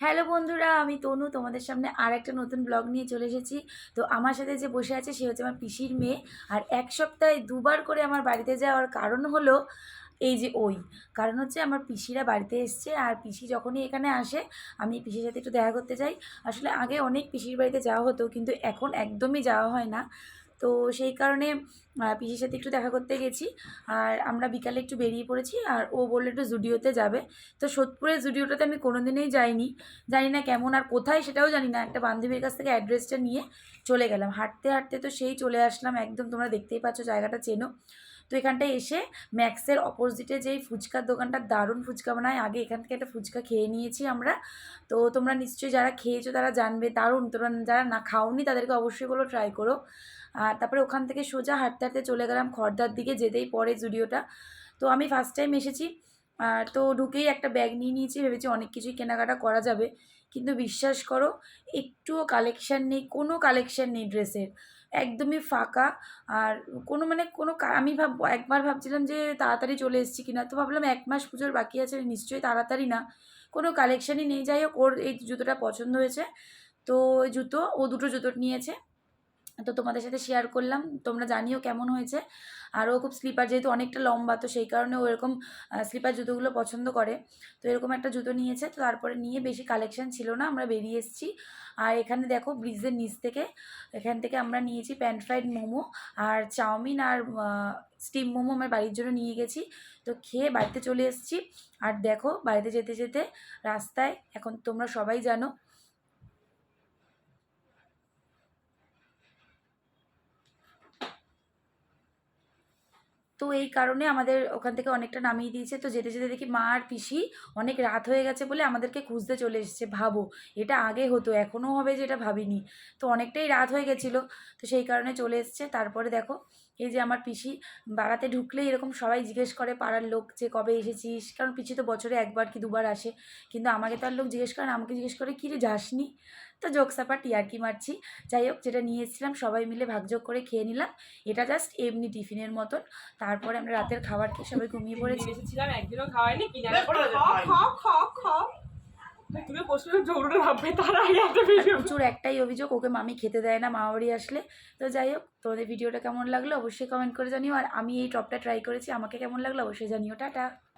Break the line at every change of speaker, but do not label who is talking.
Hello বন্ধুরা, আমি তনু তোমাদের সামনে আর একটা নতুন ব্লগ নিয়ে চলে এসেছি। তো আমার সাথে যে বসে আছে সে হচ্ছে আমার পিসির মেয়ে। আর এক সপ্তাহে দুবার করে আমার বাড়িতে যাওয়ার কারণ হলো এই যে কারণ হচ্ছে আমার পিসিরা বাড়িতে এসছে, আর পিসি যখনই এখানে আসে আমি পিসির সাথে একটু দেখা করতে যাই। আসলে আগে অনেক পিসির বাড়িতে যাওয়া হতো, কিন্তু এখন একদমই যাওয়া হয় না। তো সেই কারণে পিসির সাথে একটু দেখা করতে গেছি। আর আমরা বিকালে একটু বেরিয়ে পড়েছি, আর ও বললো একটু জুডিওতে যাবে। তো সোদপুরের জুডিওটাতে আমি কোনোদিনই যাইনি, জানি না কেমন আর কোথায় সেটাও জানি না। একটা বান্ধবীর কাছ থেকে অ্যাড্রেসটা নিয়ে চলে গেলাম, হাঁটতে হাঁটতে তো সেই চলে আসলাম একদম, তোমরা দেখতেই পাচ্ছ জায়গাটা চেনো। তো এখানটায় এসে ম্যাক্সের অপোজিটে যেই ফুচকার দোকানটা, দারুণ ফুচকা বানায়। আগে এখান থেকে একটা ফুচকা খেয়ে নিয়েছি আমরা। তো তোমরা নিশ্চয়ই যারা খেয়েছো তারা জানবে, দারুণ। তোমরা যারা না খাওনি তাদেরকে অবশ্যই বলো ট্রাই করো। আর তারপরে ওখান থেকে সোজা হাঁটতে হাঁটতে চলে গেলাম খড়দার দিকে, যেতেই পরে জুডিওটা। তো আমি ফার্স্ট টাইম এসেছি। আর তো ঢুকেই একটা ব্যাগ নিয়ে নিয়েছি, ভেবেছি অনেক কিছুই কেনাকাটা করা যাবে। কিন্তু বিশ্বাস করো, একটুও কালেকশান নেই, কোনো কালেকশান নেই ড্রেসের, একদমই ফাঁকা। আর আমি একবার ভাবছিলাম যে তাড়াতাড়ি চলে এসেছি কিনা, তো ভাবলাম 1 মাস পুজোর বাকি আছে, নিশ্চয়ই তাড়াতাড়ি না, কোনো কালেকশানই নেই। যাই হোক, ওর এই জুতোটা পছন্দ হয়েছে, তো ওই জুতো ও দুটো জুতো নিয়েছে। তো তোমাদের সাথে শেয়ার করলাম, তোমরা জানিও কেমন হয়েছে। আর ও খুব স্লিপার, যেহেতু অনেকটা লম্বা, তো সেই কারণে ও এরকম স্লিপার জুতোগুলো পছন্দ করে। তো এরকম একটা জুতো নিয়েছে। তো তারপরে নিয়ে বেশি কালেকশন ছিল না, আমরা বেরিয়ে এসেছি। আর এখানে দেখো ব্রিজের নিচ থেকে, এখান থেকে আমরা নিয়েছি প্যান ফ্রাইড মোমো আর চাউমিন আর স্টিম মোমো আমার বাড়ির জন্য নিয়ে গেছি। তো খেয়ে বাড়িতে চলে এসেছি। আর দেখো বাড়িতে যেতে যেতে রাস্তায়, এখন তোমরা সবাই জানো, তো এই কারণে আমাদের ওখান থেকে অনেকটা নামিয়ে দিয়েছে। তো যেতে যেতে দেখি মা আর পিসি অনেক রাত হয়ে গেছে বলে আমাদেরকে খুঁজতে চলে এসেছে। ভাবো, এটা আগে হতো, এখনও হবে যেটা ভাবিনি। তো অনেকটাই রাত হয়ে গেছিলো, তো সেই কারণে চলে এসছে। তারপরে দেখো, এই যে আমার পিসি বাড়াতে ঢুকলেই এরকম সবাই জিজ্ঞেস করে পাড়ার লোক যে কবে এসেছিস, কারণ পিসি তো বছরে একবার কি দুবার আসে। কিন্তু আমাকে তো আর লোক জিজ্ঞেস করে না, আমাকে জিজ্ঞেস করে কী রে যাসনি। তো জোকসাপা টিয়ারকি মারছি। যাই হোক, যেটা নিয়ে এসেছিলাম সবাই মিলে ভাগযোগ করে খেয়ে নিলাম। এটা জাস্ট এমনি টিফিনের মতন। তারপরে আমরা রাতের খাবার খেয়ে সবাই ঘুমিয়ে পড়েছি।
এসেছিলাম, একদিনও খাওয়াইনি, কিনে পরে খাও খাও খাও খাও। তুমি প্রশ্ন জোরে ভাববে, তার আগে একটা ভিডিও।
প্রচুর একটাই অভিযোগ, ওকে মামি খেতে দেয় না মা বাড়ি আসলে। তো যাই হোক, তোমাদের ভিডিওটা কেমন লাগলো অবশ্যই কমেন্ট করে জানিও। আর আমি এই টপটা ট্রাই করেছি, আমাকে কেমন লাগলো অবশ্যই জানিও। টাটা।